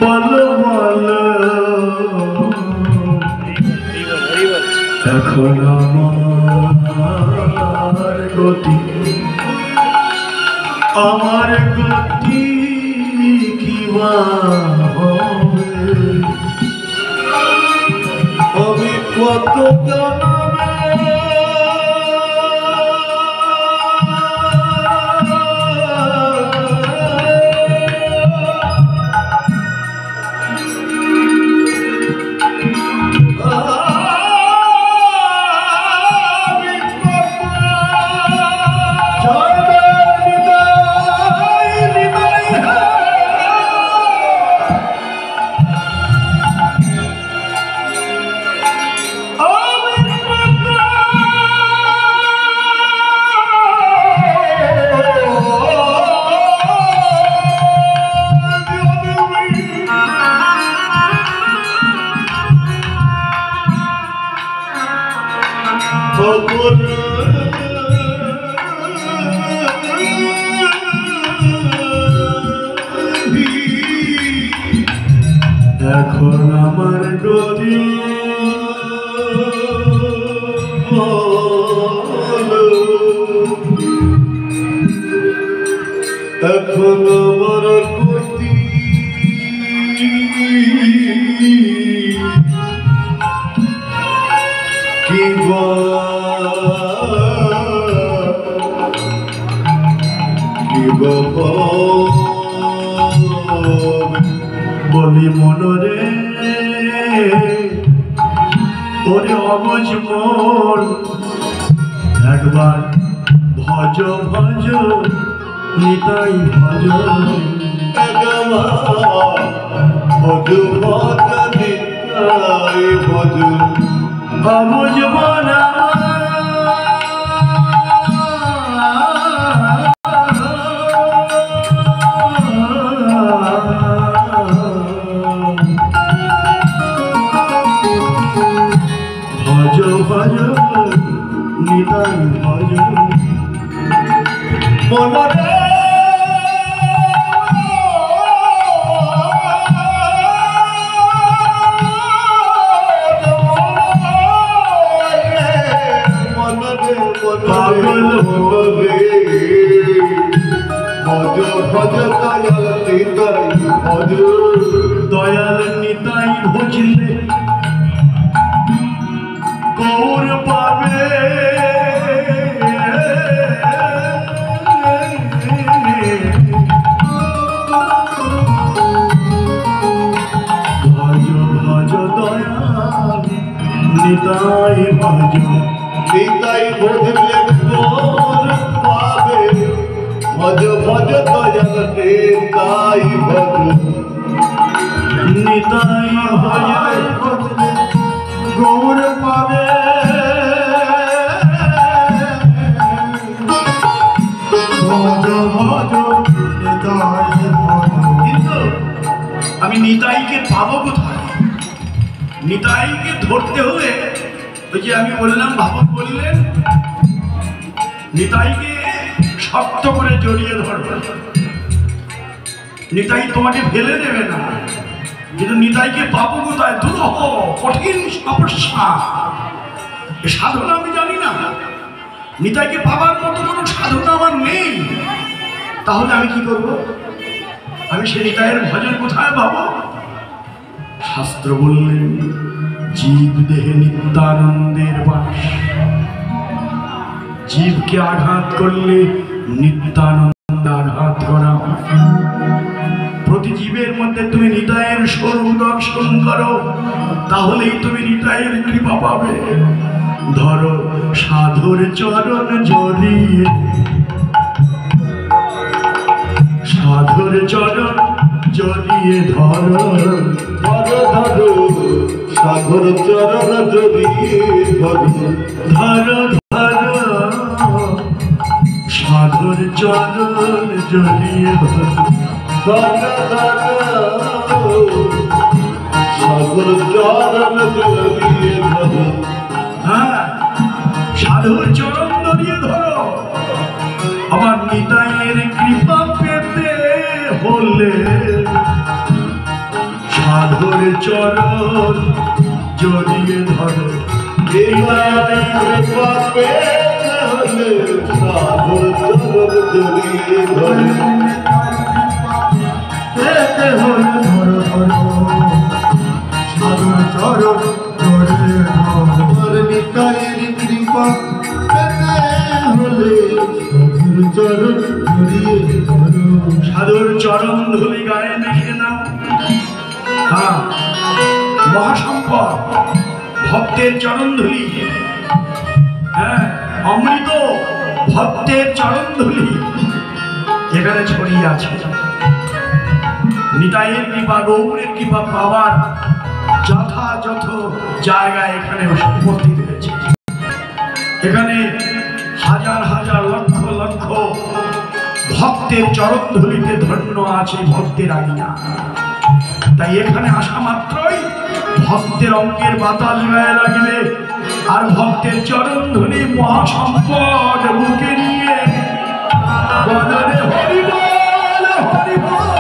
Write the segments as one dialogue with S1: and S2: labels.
S1: বলো বলো এখন আমার গতি কিবা হবে আমি কত এখন আমার ডোরি এখন আমার গতি কিবা বলি মনরে ওরে অবজ মন একবার ভজ ভজ নিতাই ভজ ভজ ভজ নিতাই ভজ অবজ মন ভজ নিতাই ভজ মনরে পাগল হবে ভজ ভজ দয়াল নিতাই ভজ দয়াল নিতাই ভজলে গৌর পাবে ভজ ভজ দয়াল নিতাই ভজ নিতাই ভজলে গৌর পাবে ভজ ভজ দয়াল নিতাই ভজ নিতাই ভজলে গৌর পাবে ভজ ভজ নিতাই ভজ। কিন্তু আমি নিতাইকে পাবো কোথায়? নিতাইকে ধরতে হলে ওই যে আমি বললাম ভাবক বললেন নিতাইকে শক্ত করে জড়িয়ে ধরবে, নিতাই তোমাকে ফেলে দেবে না। কিন্তু নিতাইকে পাবো কোথায়? দুরূহ কঠিন সমস্যা, সাধনা আমি জানি না, নিতাইকে পাবার মতো কোনো সাধনা আমার নেই। তাহলে আমি কি করব? আমি সে নিতাইয়ের ভজন কোথায় পাবো? শাস্ত্র বললেন জীব দেহে নিত্যানন্দের বাস, জীবকে আঘাত করলে নিত্যানন্দ আঘাত করা। প্রতি জীবের মধ্যে তুমি নিতাইয়ের স্বরূপ দর্শন করো, তাহলেই তুমি নিতাইয়ের কৃপা পাবে। ধরো সাধুর চরণ জড়িয়ে, সাধুর চরণ জড়িয়ে ধরো ধরো ধরো সাধুর চরণ জড়িয়ে ধরো ধরো ধরো সাধুর চরণ জড়িয়ে ধরো ধরো ধরো সাধুর চরণ জড়িয়ে ধরো। হ্যাঁ, সাধুর চরণ জড়িয়ে ধরো। আমার নিতাইয়ের কৃপা পেতে হলে সাধুর চরণ জড়িয়ে ধরো
S2: সাধুর চরণ জড়িয়ে ধরো
S3: সাধুর চরণ জড়িয়ে ধরো
S2: নিতাইয়ের কৃপা পেতে হলে সাধুর চরণ জড়িয়ে ধরো
S1: সাধুর চরণ ধুলি গায়ে মেখে নাও। হ্যাঁ, মহাসম্পদ ভক্তের চরণ ধুলি, হ্যাঁ অমৃত ভক্তের চরণ ধুলি এখানে ছড়িয়ে আছে। নিতাইয়ের কৃপা গৌরের কৃপা পাওয়ার যথাযথ জায়গায় এখানে উপস্থিত হয়েছে। এখানে হাজার হাজার লক্ষ লক্ষ ভক্তের চরণ ধুলিতে ধন্য আছে ভক্তের আজ্ঞা। তাই এখানে আসা মাত্রই ভক্তের অঙ্গের বাতাস গায়ে লাগবে, আর ভক্তের চরণ ধুলি মহাসম্পদ বুকে নিয়ে বদনে হরি বল হরি বল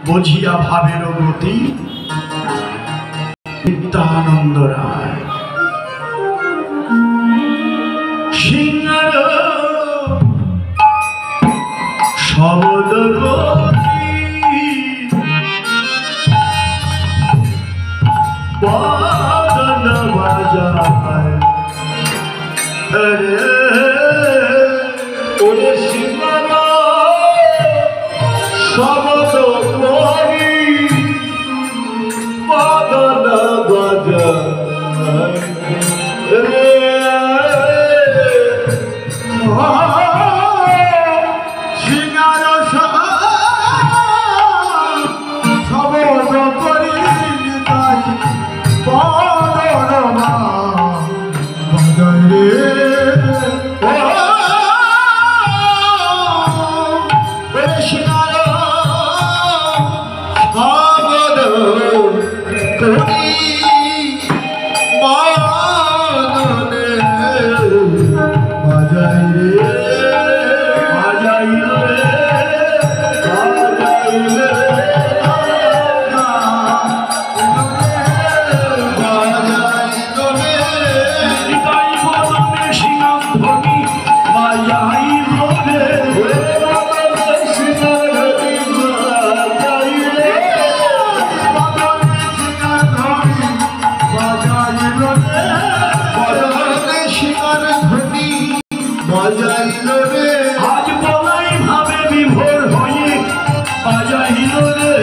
S1: বুঝিয়া ভাবের গতি নিত্যানন্দ রায় সিংহার শব্দ গতি বাদন বাজায় রে ওরে সিংহার শব্দ করি বাদন বাজায় রে সিংহার শব্দ করি তাই বাদন বাজায় রে আজ বলাই ভাবে বিভোর হয়ে বাজাইল রে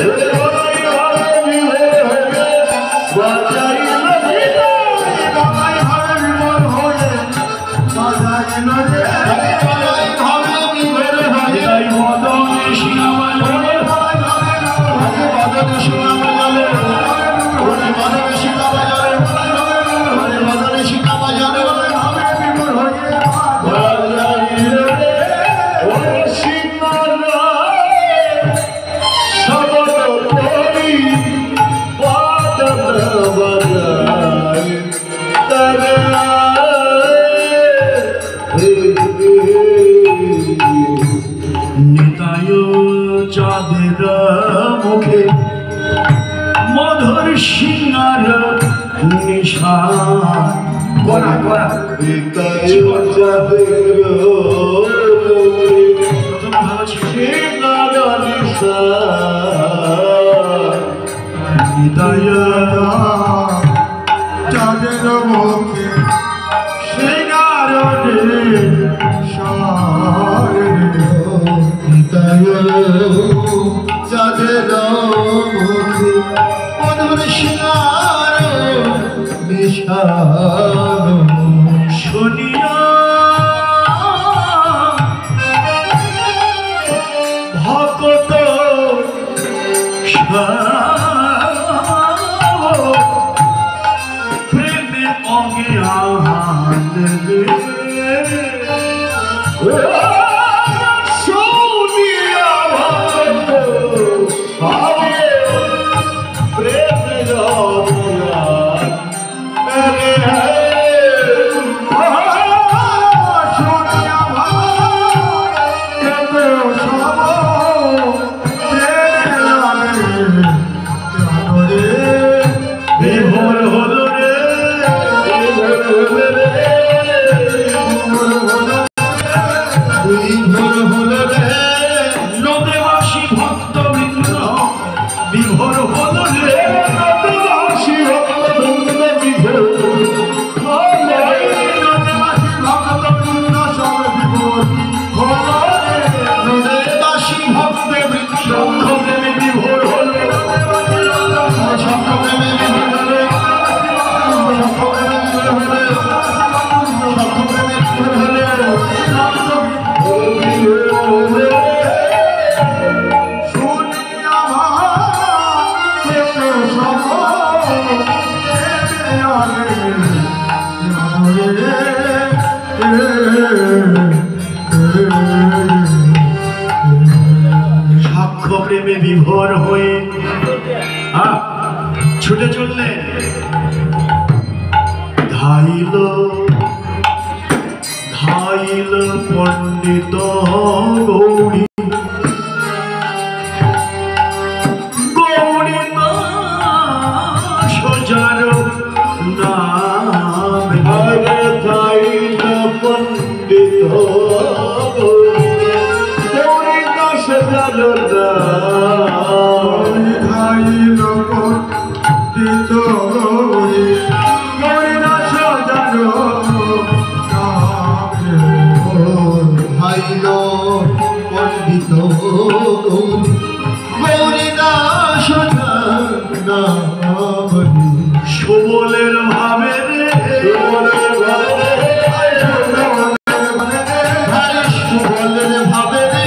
S1: চাঁদের মুখে মধুর সিংহার নিশান করা করা চাঁদের মুখে সিংহার প্রেমে বিভোর হয়ে ছুটে চললেন। ধাইল ধাইল পণ্ডিত গৌরী গৌরী সোজার নাম
S2: ধাইল পণ্ডিত গৌরী সোজার নাম
S3: ধাইল পণ্ডিত গৌরী গৌরী সোজার
S2: ধাইল পণ্ডিত গৌরী সোজার নাম
S1: সুবলের ভাবে রে
S2: সুবলের ভাবে রে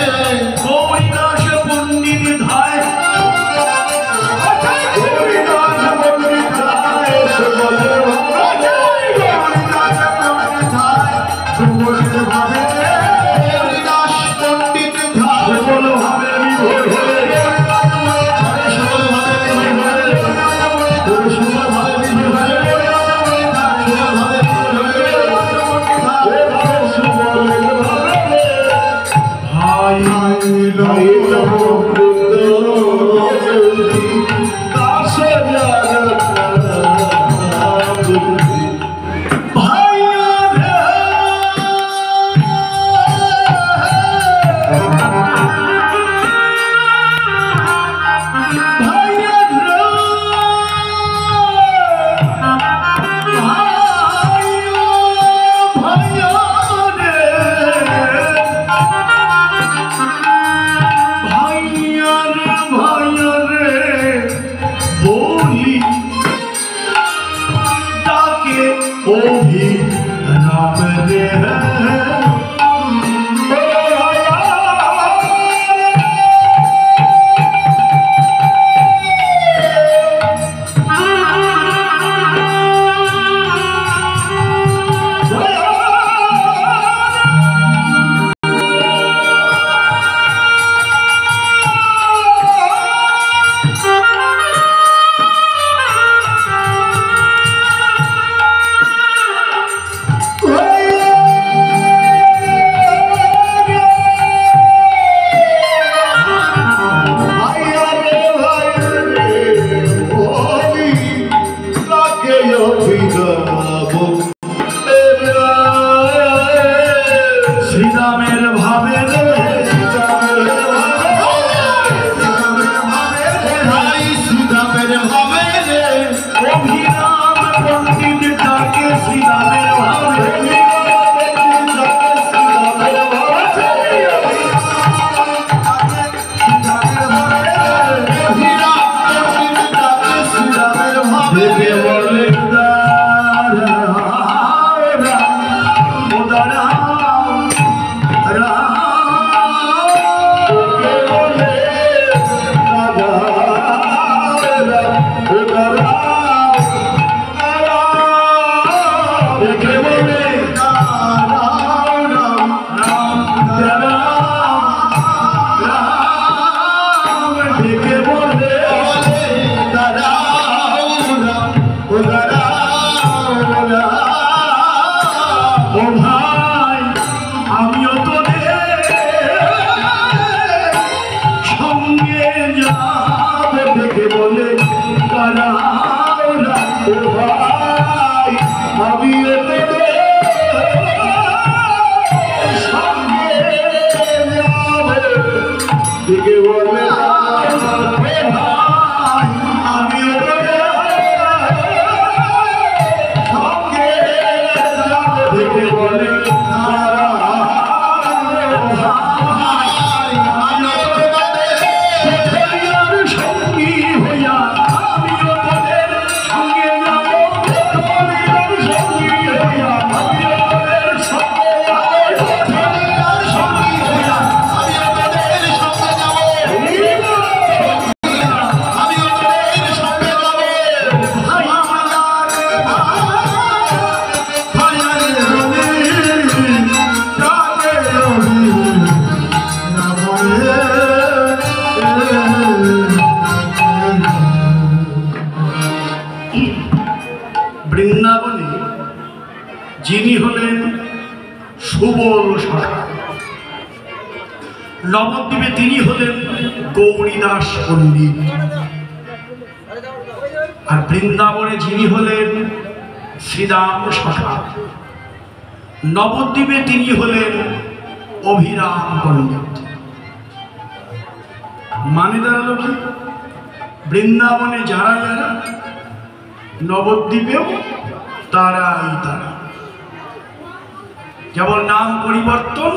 S1: গৌরীদাস পণ্ডিত ধায় সুবল ভাবে বিভোর হয়ে শ্রীরামের ভাবে রে
S2: শ্রীরামের ভাবে রে
S1: অভিরাম পণ্ডিত ডাকে শ্রীরামের ভাবে দেখে বলে নবদ্বীপে তিনি হলেন গৌরীদাস পণ্ডিত, আর বৃন্দাবনে যিনি হলেন শ্রীরাম সখা। নবদ্বীপে তিনি হলেন অভিরাম পণ্ডিত। মানে দাঁড়ালো কি, বৃন্দাবনে যারা যারা, নবদ্বীপেও তারাই তারা। কেবল নাম পরিবর্তন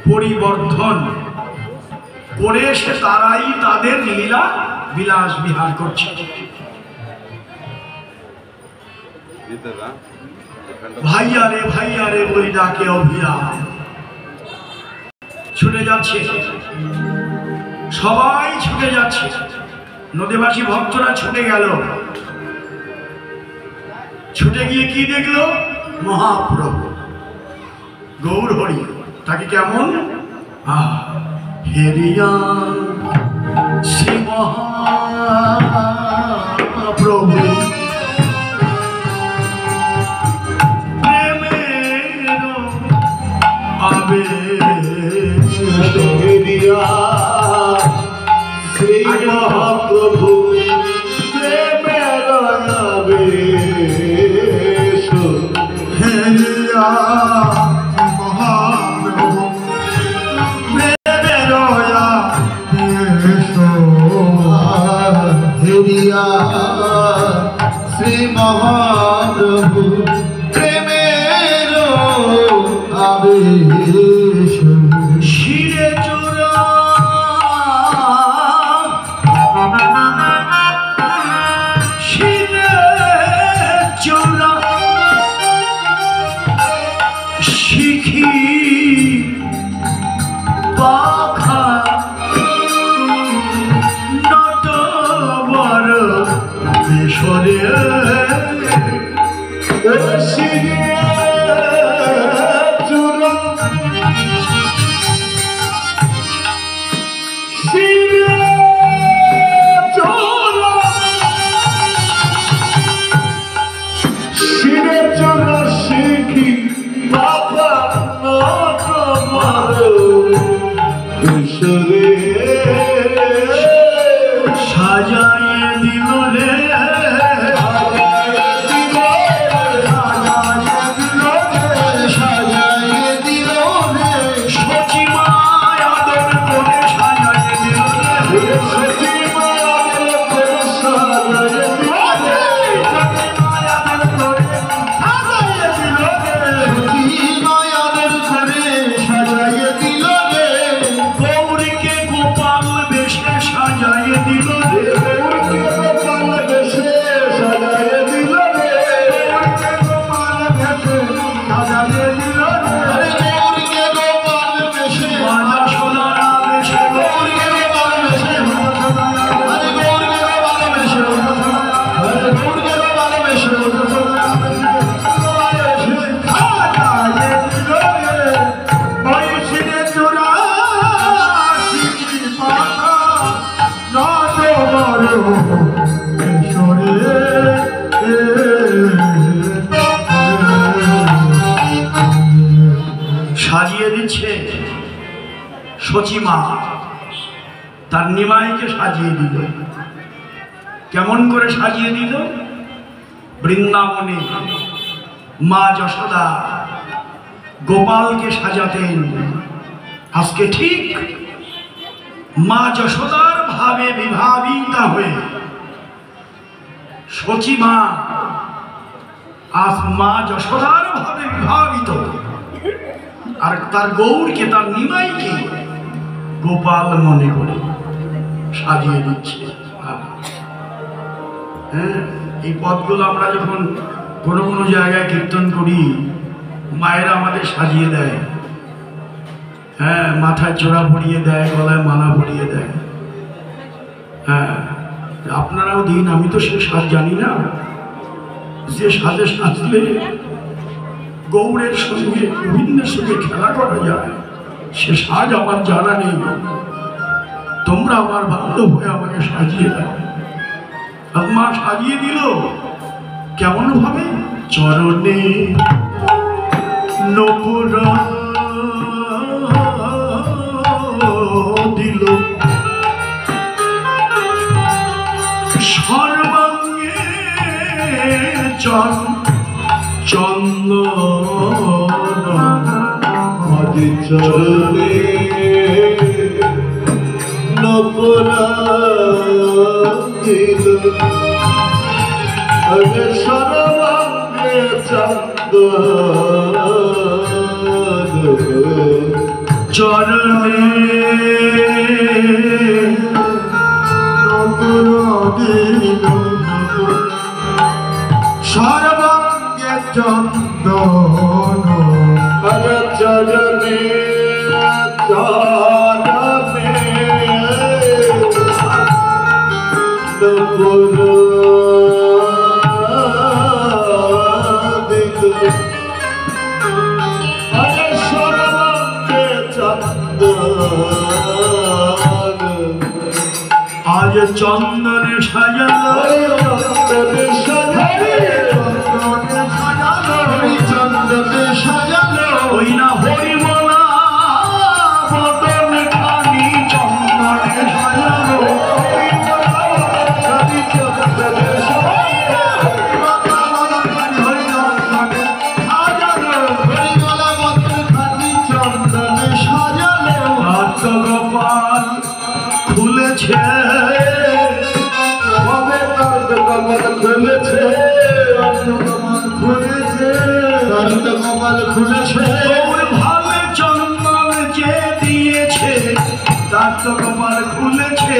S1: পরিবর্ধন করে সে তারাই তাদের লীলা বিলাস বিহার করছে। ভাইয়া রে বলি ডাকে অভিরাম। ছুটে যাচ্ছে, সবাই ছুটে যাচ্ছে। নদীবাসী ভক্তরা ছুটে গেল। ছুটে গিয়ে কি দেখলো? মহাপ্রভু গৌর হরি। তাকে কেমন? হেরিয়া শ্রী মহাপ্রভু প্রেমের আবেশ।
S2: হেরিয়া শ্রী মহাপ্রভু প্রেমের আবেশ।
S3: হেরিয়া মহাপ্রভু প্রেমের আবেশ।
S2: হেরিয়া শ্রী মহাপ্রভু প্রেমের আবেশ।
S1: শিরে চূড়া শিরে চূড়া শিখি পাখা নটবর বেশরে
S2: শিরে চূড়া শিরে চূড়া শিরে চূড়া শিখি বাবা নটবর বেশরে
S1: সাজাইয়ে দিল রে সচিমায় আদর করে সাজাইয়ে দিল রে। গৌরীকে গোপাল বেশে সাজাইয়ে দিল রে। বাজা সোনারা বেশে সাজিয়ে দিচ্ছে সচিমা, তার নিমাইকে সাজিয়ে দিল। কেমন করে সাজিয়ে দিল? বৃন্দাবনে মা যশোদা গোপালকে সাজাতেন, আজকে ঠিক মা যশোদার ভাবে বিভাবিতা হয়ে সচিমা আজ মা যশোদার ভাবে বিভাবিত, আর তার গৌরকে, তার নিমাইকে গোপাল মনে করে সাজিয়ে দিচ্ছে। হ্যাঁ, এই পদগুলো আমরা যখন কোনো কোনো জায়গায় কীর্তন করি, মায়েরা আমাদের সাজিয়ে দেয়। হ্যাঁ, মাথায় চোরা পরিয়ে দেয়, গলায় মালা পরিয়ে দেয়। হ্যাঁ, আপনারাও দিন, আমি তো সে সাজ জানি না। যে সাজে সাজলে গৌড়ের সঙ্গে গোবিন্দের সঙ্গে খেলা করা যায়, সে সাজ আমার জানা নেই। তোমরা আমার বান্ধব হয়ে আমাকে সাজিয়ে দাও। আর মা সাজিয়ে দিল কেমন ভাবে? চরণে নপুর
S2: চরণে নপরাধিল আগে সর্বাঙ্গে চন্দন
S1: চরণে
S3: সর্বাঙ্গে চন্দন
S2: আগে চরণে চরণে নপরাধিল আগে সর্বাঙ্গে চন্দন
S1: আজ চন্দনে সাজালো ওই না হরিমলা বদন খানি চন্দনে সাজালো গোপাল খুলেছে ওর ভালে চন্দন যে দিয়েছে তার তো কপাল খুলেছে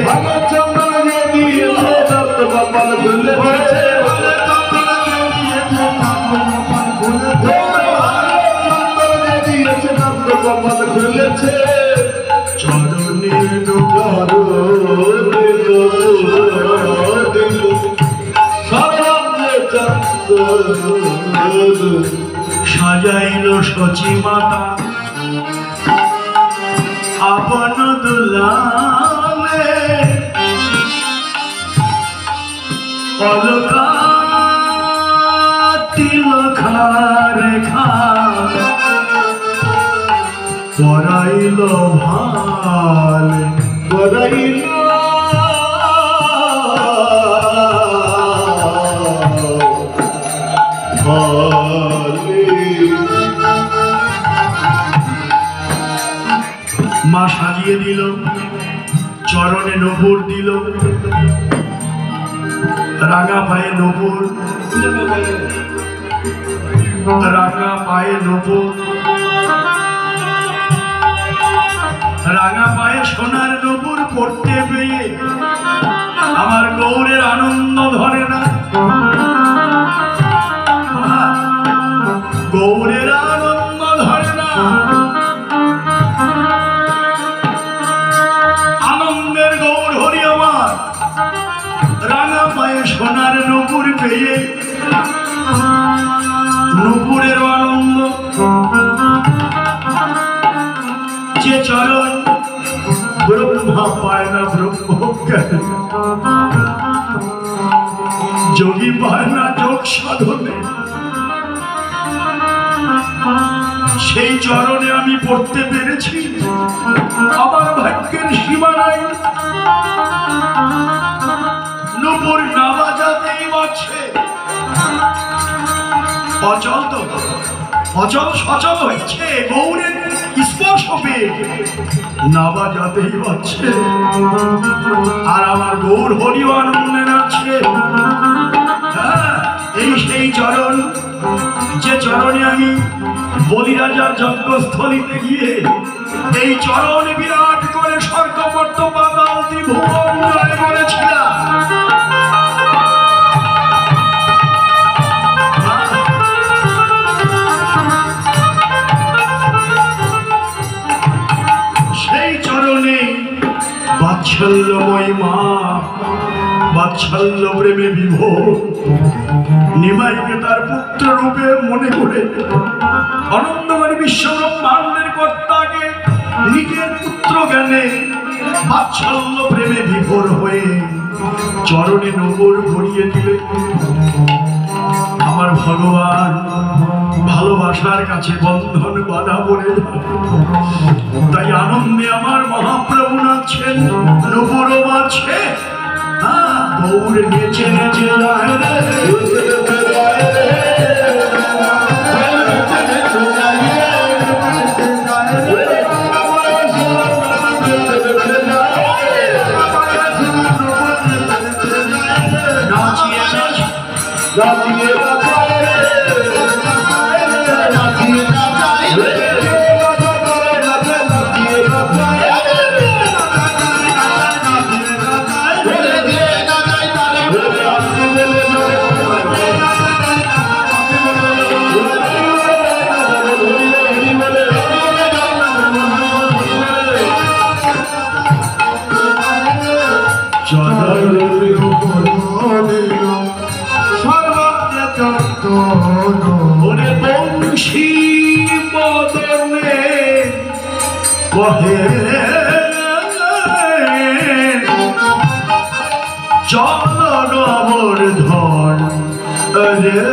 S1: চরণে সাজাইল সচি মাতা আপন দুলালে অলকা তিলকা রেখা পরাইল ভালে মা সাজিয়ে দিল চরণে নপুর দিল রাঙা পায়ে নপুর রাঙা পায়ে নপুর রাঙা পায়ে সোনার নপুর পড়তে পেয়ে আমার গৌরের আনন্দ ধরে না গৌরের আনন্দ ধরে না আনন্দের গৌর হরি আমার রাঙা পায়ে সোনার নপুর পেয়ে নপুরের আনন্দ যে চরণ ব্রহ্মা পায় না ব্রহ্ম যোগী পায় না যোগ সাধনে সেই চরণে আমি পড়তে পেরেছি আমার ভাগ্যের সীমা নাই নূপুর না বাজাতেই বাজছে অচল তো অচল সচল হচ্ছে গৌরের স্পর্শ পেয়ে না বাজাতেই বাজছে আর আমার গৌর হরি আনন্দে নাচছে এই সেই চরণ যে চরণে আমি বলিরাজার যজ্ঞস্থলীতে গিয়ে এই চরণ বিরাট করে স্বর্গপট্ট পাতাল ত্রিভুবন জয় করেছিলাম সেই চরণে বাৎসল্যময় মা বাৎসল্য প্রেমে বিভোর নিমাইকে তার পুত্র রূপে মনে করে অনন্তময় বিশ্ব ব্রহ্মাণ্ডের কর্তাকে নিজের পুত্র জ্ঞানে বাৎসল্য প্রেমে বিভোর হয়ে চরণে নগর ভরিয়ে দিলে আমার ভগবান ভালোবাসার কাছে বন্ধন বাধা পড়ে তাই আনন্দে আমার মহাপ্রভু নাচছেন নগরও বাজছে গৌর নেচে নেচে যায় রে
S2: নাচিয়ে নাচায় রে নাচিয়ে নাচায় রে নাচে নাচিয়ে নাচায়
S3: সর্বত্র চন্দন
S1: ওরে বংশী বদনে কহে চল নবর ধন রে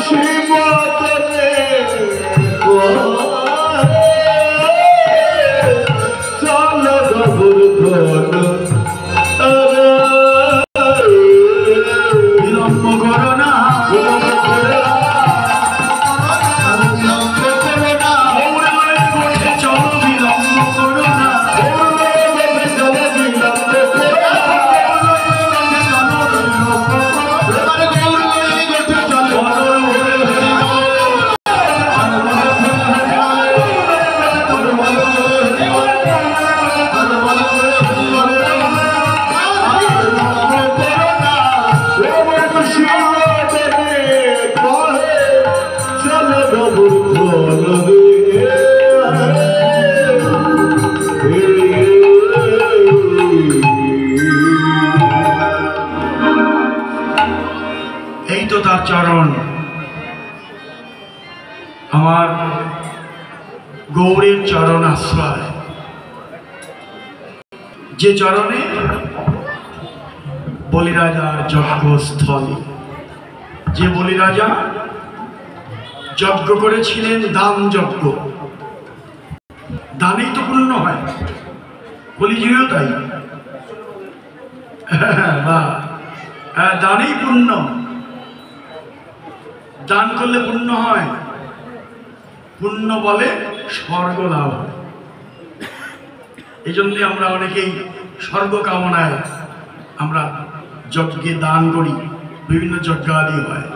S2: শিবতনে চল গবুর ধন
S1: বিলম্ব করো না চলো বিলম্ব করো না এই তো তার চরণ আমার গৌরের চরণ আশ্রয় যে চরণে বলিরাজার যজ্ঞস্থলে যে বলিরাজা যজ্ঞ করেছিলেন দান যজ্ঞ দানেই তো পূর্ণ হয় কলিযুগেও তাই দানেই পূর্ণ দান করলে পুণ্য হয় পুণ্য বলে স্বর্গ লাভ হয় এই জন্যে আমরা অনেকেই স্বর্গ কামনায় আমরা যজ্ঞে দান করি বিভিন্ন যজ্ঞাদি হয়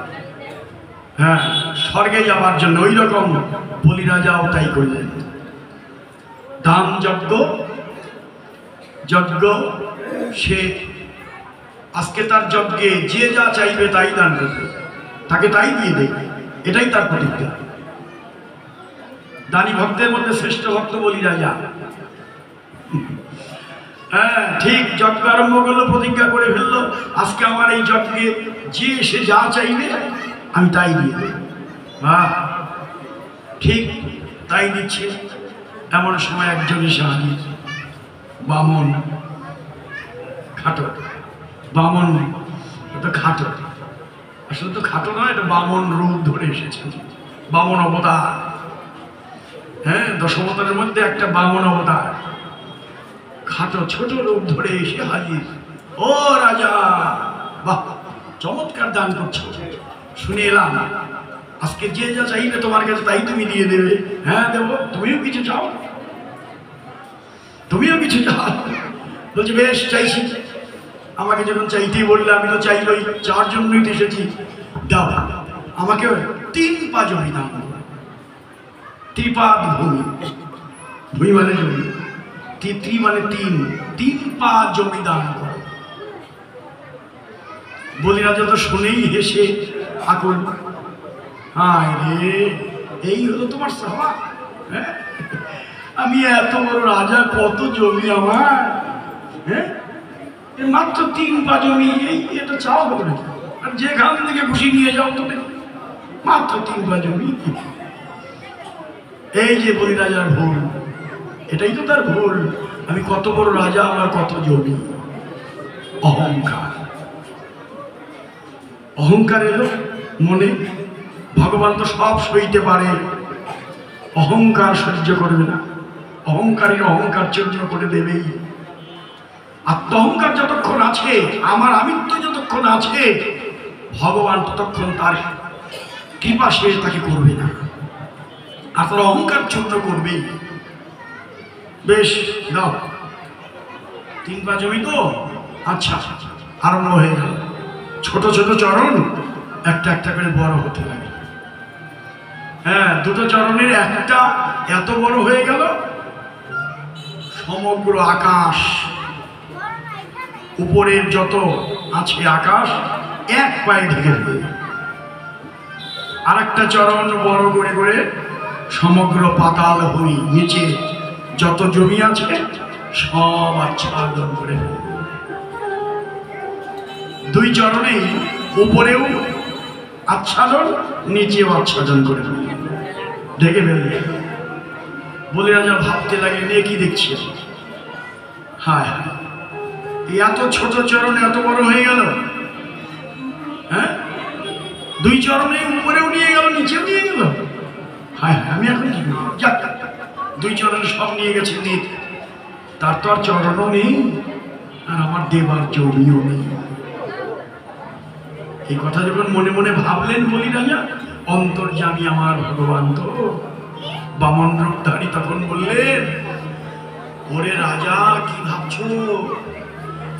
S1: হ্যাঁ স্বর্গে যাওয়ার জন্য ওই রকম বলিরাজাও তাই করলেন দান যজ্ঞ যজ্ঞ সে আজকে তার যজ্ঞে যে যা চাইবে তাই দান করবে তাকে তাই দিয়ে দেবে এটাই তার প্রতিজ্ঞা দানী ভক্তের মধ্যে শ্রেষ্ঠ ভক্ত বলিরাজা হ্যাঁ ঠিক যজ্ঞ আরম্ভ করলো প্রতিজ্ঞা করে ফেললো আজকে আমার এই যজ্ঞে যে সে যা চাইবে আমি তাই দিয়ে দেব ঠিক তাই দিচ্ছে এমন সময় একজন এসে হাজির বামন খাটো বামন তো খাটো আসলে তো খাটো নয় এটা বামন রূপ ধরে এসেছে বামন অবতার হ্যাঁ দশবতারের মধ্যে একটা বামন অবতার খাটো ছোট রূপ ধরে এসে হাজির ও রাজা বাহ চমৎকার দান করছো শুনে এলাম আজকে যে যা চাইবে তোমার কাছে তাই তুমি দিয়ে দেবে হ্যাঁ দেবো তুমিও কিছু চাও বলছে বেশ চাইছি আমাকে যখন চাইতেই বললে আমি তো চাইলই চার জন্যই এসেছি দাও আমাকে 3 পা জমি দাও ত্রিপাদ ভূমি ভূমি মানে জমি ত্রি মানে 3 পা জমি দান করো বলিরাজা তো শুনেই হেসে আকুল হায় রে এই হলো তোমার সভা হ্যাঁ আমি এত বড় রাজা কত জমি আমার হ্যাঁ মাত্র 3 পা জমি এই এটা চাও হবে নাকি আর যেখান থেকে খুশি নিয়ে যাও তুমি মাত্র 3 পা জমি এই যে বলিরাজার ভুল এটাই তো তার ভুল আমি কত বড় রাজা আমার কত জমি অহংকার অহংকার এলো মনে ভগবান তো সব সইতে পারে অহংকার সহ্য করবে না অহংকারীর অহংকার চূর্ণ করে দেবেই আত্মঅহংকার যতক্ষণ আছে আমার আমিত্ব যতক্ষণ আছে ভগবান ততক্ষণ তার কৃপা সে তাকে করবে না আর তার অহংকার চূর্ণ করবেই বেশ দাও 3 পা জমি তো আচ্ছা, আরম্ভ হয়ে গেল। ছোট ছোট চরণ একটা একটা করে বড় হতে লাগে। হ্যাঁ, দুটো চরণের একটা এত বড় হয়ে গেল, সমগ্র আকাশ, উপরের যত আছে আকাশ এক পায়ে ঢেকে দেবে। আর একটা চরণ বড় করে করে সমগ্র পাতাল ভূমি, নিচে যত জমি আছে সব আচ্ছাদন করে দেবে। দুই চরণেই উপরেও আচ্ছাদন, নিচেও আচ্ছাদন করে দেবে, ঢেকে ফেলবে। বলে রাজা ভাবতে লাগলেন, এ কি দেখছি? হায় হায়, এত ছোট চরণ এত বড় হয়ে গেল। হ্যাঁ, দুই চরণে উপরেও নিয়ে গেল, নিচেও নিয়ে গেল। হায় হায়, আমি এখন কি করব? যাক, দুই চরণে সব নিয়ে গেছে নিক, তার তো আর চরণও নেই, আর আমার দেবার জমিও নেই। এই কথা যখন মনে মনে ভাবলেন বলি রাজা, অন্তর্যামী আমার ভগবান তো বামন রূপধারী তখন বললেন, ওরে রাজা, কি ভাবছো?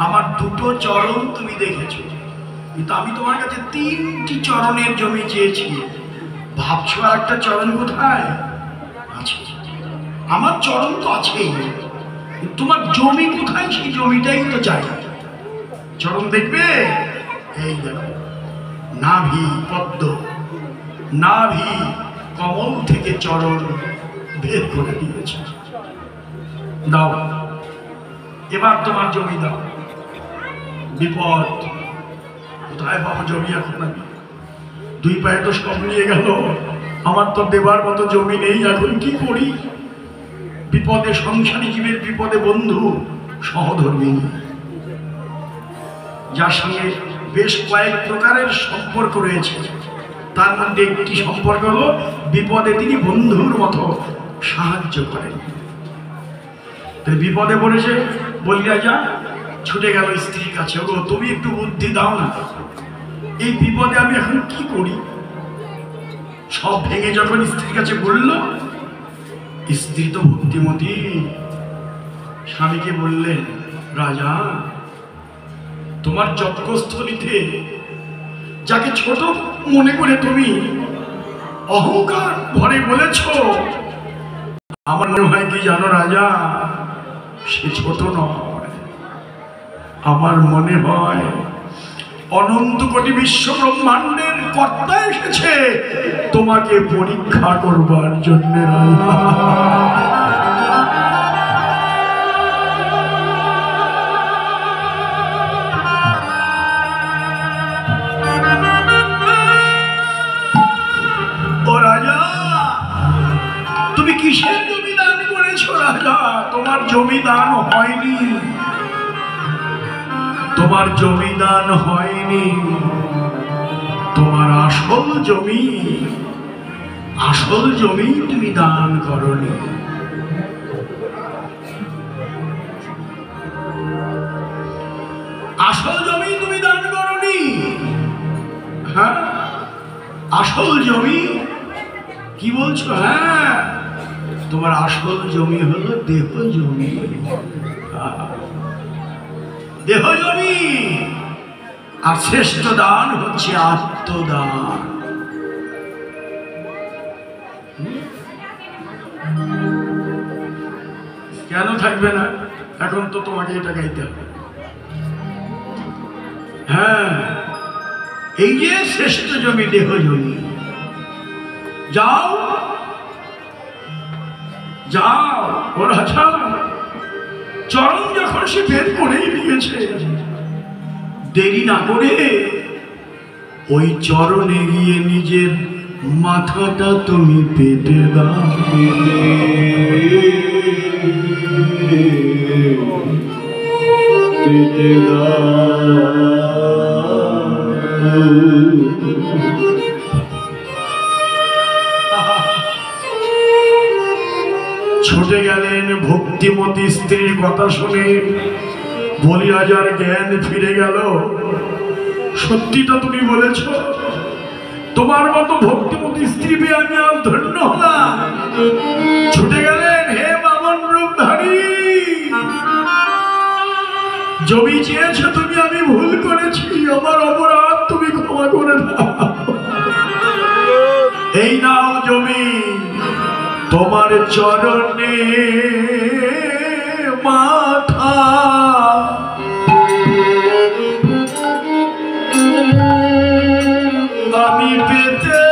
S1: আমার দুটো চরণ তুমি দেখেছো, কিন্তু আমি তোমার কাছে 3টি চরণের জমি চেয়েছি। ভাবছো আর একটা চরণ কোথায় আছে? আমার চরণ তো আছেই, তোমার জমি কোথায়? সেই জমিটাই তো চাই। চরণ দেখবে? এই দেখো, নাভি পদ্ম, নাভি কমল থেকে চরণ ভেদ করে দিয়েছে। দাও, এবার তোমার জমি দাও। বিপদ, কোথায় পাবো জমি এখন? আমি দুই পায়ে তো সব নিয়ে গেল, আমার তো দেবার মতো জমি নেই, এখন কি করি? বিপদে, সংসারী জীবের বিপদে বন্ধু সহধর্মী, যার সঙ্গে বেশ কয়েক প্রকারের সম্পর্ক রয়েছে, তার মধ্যে একটি সম্পর্ক হলো বিপদে তিনি বন্ধুর মতো সাহায্য করেন। বিপদে পড়েছে, বলি রাজা ছুটে গেল স্ত্রীর কাছে, ও তুমি একটু বুদ্ধি দাও না, এই বিপদে আমি এখন কি করি? সব ভেঙে যখন স্ত্রীর কাছে বলল, স্ত্রী তো বুদ্ধিমতী, স্বামীকে বললেন, রাজা, তোমার যজ্ঞস্থলিতে যাকে ছোট মনে করে তুমি অহংকার ভরে বলেছ, আমার মনে হয় কি জানো রাজা, সে ছোট নয়। আমার মনে হয় অনন্ত কোটি বিশ্ব ব্রহ্মাণ্ডের কর্তা এসেছে তোমাকে পরীক্ষা করবার জন্য। ও রাজা, তুমি কিসের জমি দান করেছো রাজা? তোমার জমি দান হয়নি, তোমার জমি দান হয়নি, তোমার আসল জমি, আসল জমি তুমি দান করনি। আসল জমি তুমি দান করনি। হ্যাঁ, আসল জমি কি বলছো? হ্যাঁ, তোমার আসল জমি হলো দেহ জমি, দেহ জমি। আর শ্রেষ্ঠ দান হচ্ছে আত্মদান। কেন থাকবে না? এখন তো তোমাকে এটা গাইতে হবে। হ্যাঁ, এই যে শ্রেষ্ঠ জমি দেহ জমি, যাও যাও, ওরা চরণ যখন সে বের করেই দিয়েছে, দেরি না করে ওই চরণে গিয়ে নিজের মাথাটা তুমি পেতে দাও।
S2: পেতে দাও।
S1: ছুটে গেলেন ভক্তিমতী স্ত্রীর কথা শুনে, বলি রাজার জ্ঞান ফিরে গেল। সত্যি তো তুমি বলেছ, তোমার মতো ভক্তিমতী স্ত্রী পেয়ে আমি আজ ধন্য হলাম। ছুটে গেলেন, হে বামন রূপধারী, জমি চেয়েছো তুমি, আমি ভুল করেছি, আমার অপরাধ তুমি ক্ষমা করে দাও। এই নাও জমি, তোমার চরণে মাথা আমি পেতে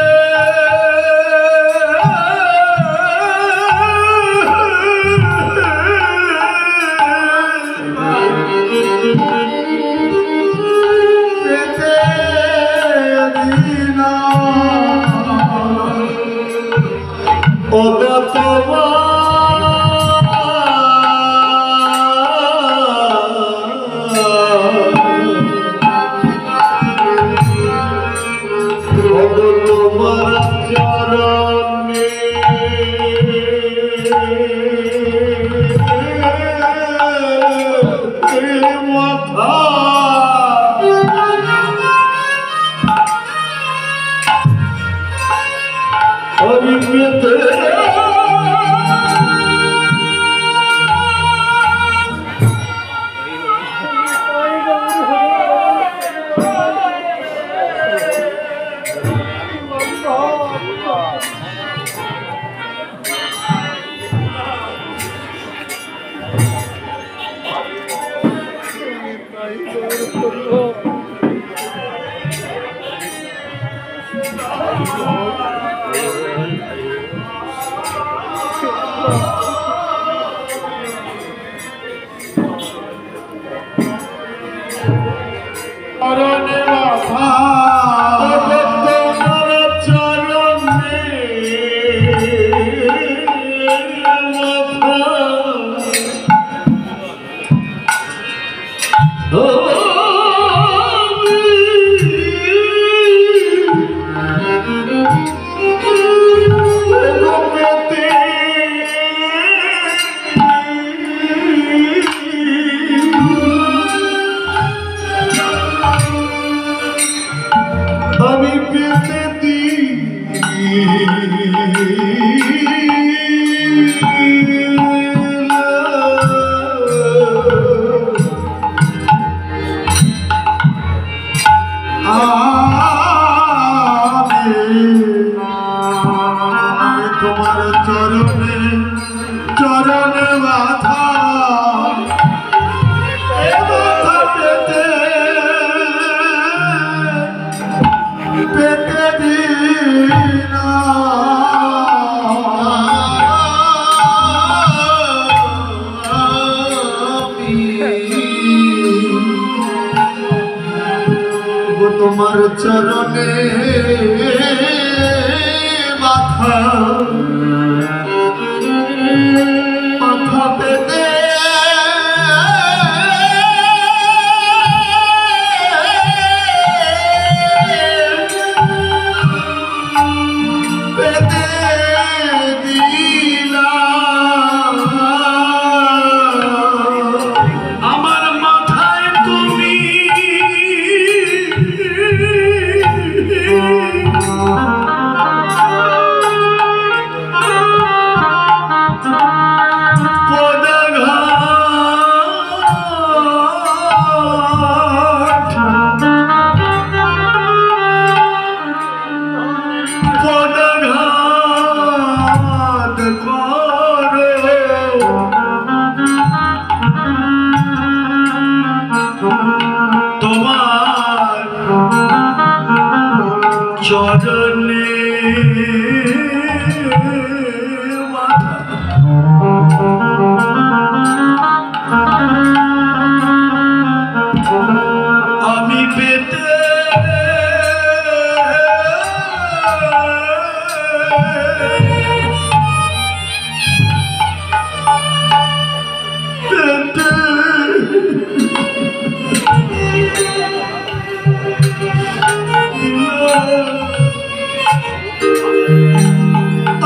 S3: তোমার চরণে মাথা মাথা পেতে পেতে দিলাম
S1: আমার মাথায় তুমি চরণে আমি পেতে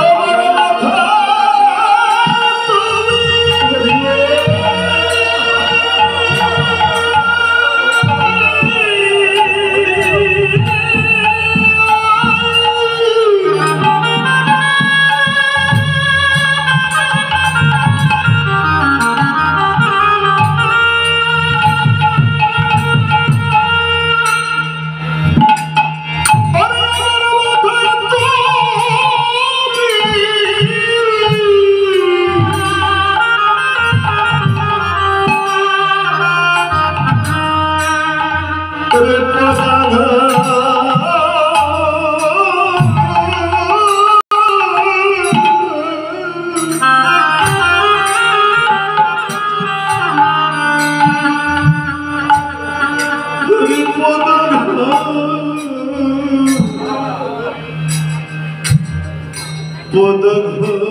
S1: আমার মাথা তুমি
S3: পদঘাত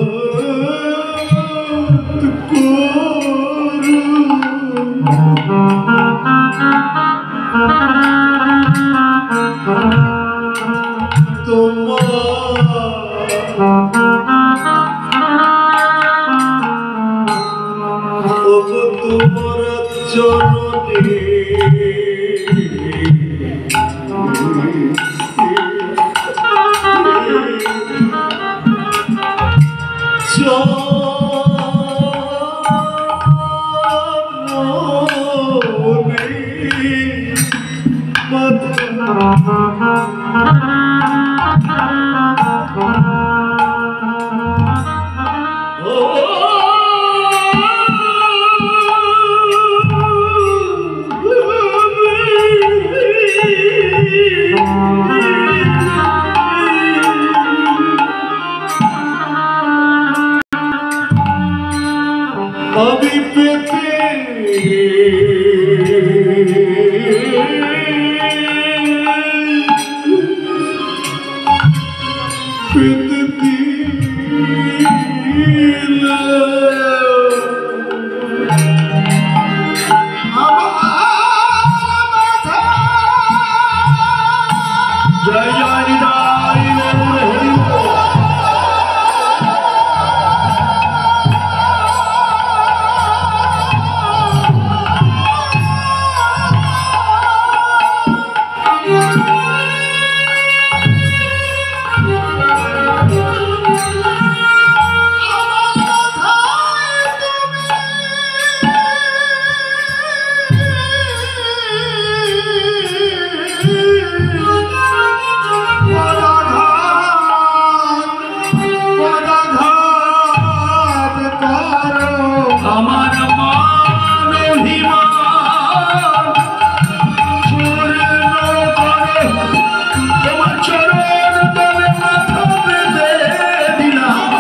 S3: করু তোমার চরণে আমি পেতে পেতে
S1: জয় জয় নিতাই আমার মান অভিমান পূর্ণ করে তোমার চরণ তলে মাথা পেতে দিলাম।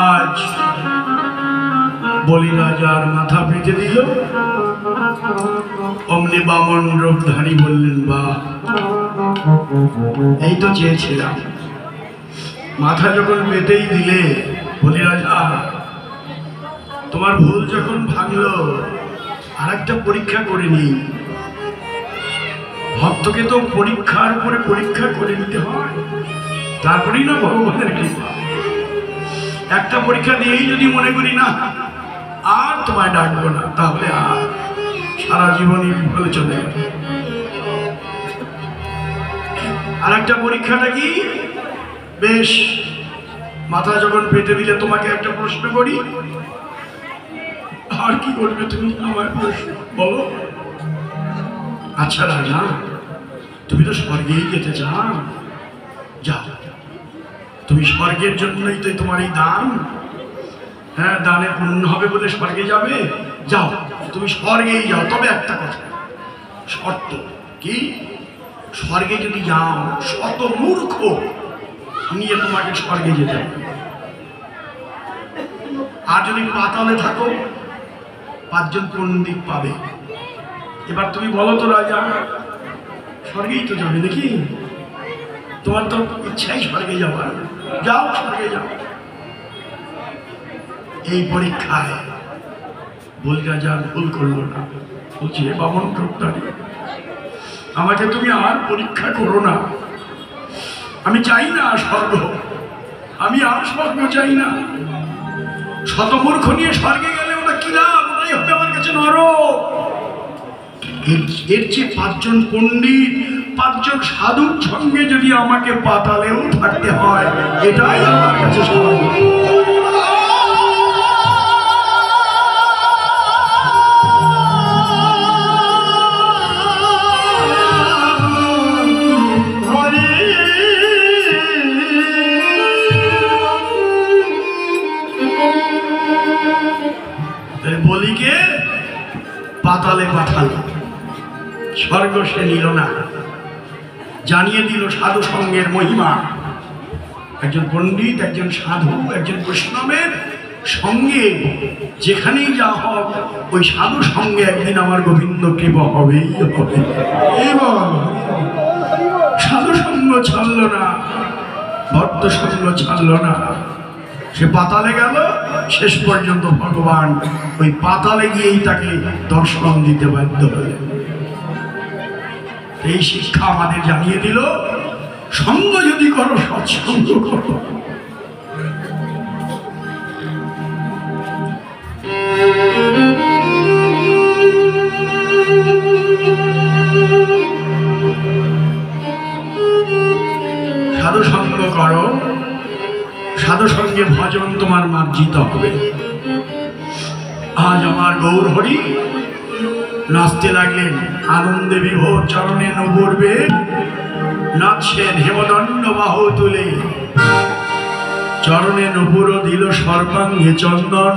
S1: আজ বলি রাজার মাথা পেতে দিল, অমনি বামন রূপধারী বললেন, বা এই তো চেয়েছিলাম। মাথা যখন পেতেই দিলে, বলি রাজা তোমার ভুল যখন ভাঙলো, আর একটা পরীক্ষা করে নিই। ভক্তকে তো পরীক্ষার পরে পরীক্ষা করে নিতে হয়, তারপরেই না ভগবানের কৃপা। একটা পরীক্ষা দিয়েই যদি মনে করি না আর তোমায় ডাকবো না, তাহলে আর সারা জীবনই বিফলে চলে যাবে। আর একটা পরীক্ষাটা কি, বেশ মাথা যখন পেতে দিলে তোমাকে একটা প্রশ্ন করি, আর কি করবে তুমি আমার প্রশ্ন বলো। আচ্ছা রাজা, তুমি তো স্বর্গেই যেতে চাও, যাও। তুমি স্বর্গের জন্যই তো তোমার এই দান, হ্যাঁ দানে পূর্ণ হবে বলে স্বর্গে যাবে, যাও তুমি স্বর্গেই যাও। তবে একটা কথা, শর্ত কি, স্বর্গে যদি যাও শত মূর্খ নিয়ে তোমাকে স্বর্গে যেতে হবে। আর যদি পাতালে থাকো 5 জন পণ্ডিত পাবে। এবার তুমি বলো তো রাজা, স্বর্গেই তো যাবে নাকি? তোমার তো ইচ্ছাই স্বর্গে যাওয়ার, যাও স্বর্গে যাও। এই পরীক্ষায় বলি রাজা ভুল করলো না, বলছি বামন রূপধারী, আমাকে তুমি আর পরীক্ষা করো না। আমি চাই না স্বর্গ, আমি আর স্বর্গ চাই না। শতমূর্খ নিয়ে স্বর্গে গেলে ওটা কি লাভ? ওটাই হবে আমার কাছে নরক। এর চেয়ে 5 জন পণ্ডিত, 5 জন সাধুর সঙ্গে যদি আমাকে পাতালেও থাকতে হয়, এটাই আমার কাছে স্বর্গ। পাতালে পাঠালো, স্বর্গ সে নিল না, জানিয়ে দিল সাধু সঙ্গের মহিমা। একজন পণ্ডিত, একজন সাধু, একজন বৈষ্ণবের সঙ্গে যেখানেই যা হোক, ওই সাধু সঙ্গে একদিন আমার গোবিন্দ কৃপা হবেই হবে। সাধু সঙ্গ ছাড়ল না, ভক্ত সঙ্গ ছাড়ল না। সে পাতালে গেল, শেষ পর্যন্ত ভগবান ওই পাতালে গিয়েই তাকে দর্শন দিতে বাধ্য হলেন। এই শিক্ষা আমাদের জানিয়ে দিল, সঙ্গ যদি করো সৎসঙ্গ করো। সাধু সঙ্গ করো, সাধু সঙ্গে ভজন তোমার মার্জিত হবে। আজ আমার গৌর হরি নাচতে লাগলেন, আনন্দে বিভোর চরণে নবর্বে নাচছেন হেমদণ্ড বাহু তুলে, চরণে নপুর দিল সর্বাঙ্গে চন্দন,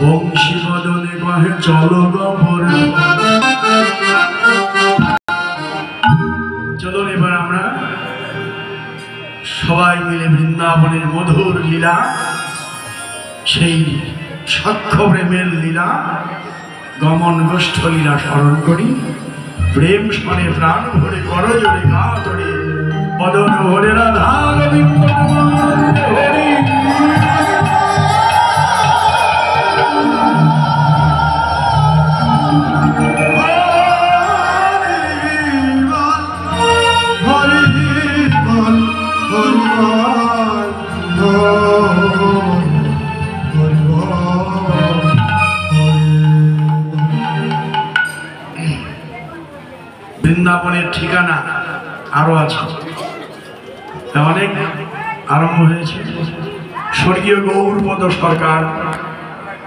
S1: বংশী বদনে কহে চল গপর। চলুন এবার আমরা সবাই মিলে বৃন্দাবনের মধুর লীলা, সেই সাক্ষ্য প্রেমের লীলা, গমন গোষ্ঠ লীলা স্মরণ করি। প্রেম স্মরে প্রাণ ভরে করজোরে গা তোরে, বদন ভরে রাধা গোবিন্দ হরি। বৃন্দাবনের ঠিকানা আরো আছে, অনেক আরম্ভ হয়েছে। স্বর্গীয় গৌরপদ সরকার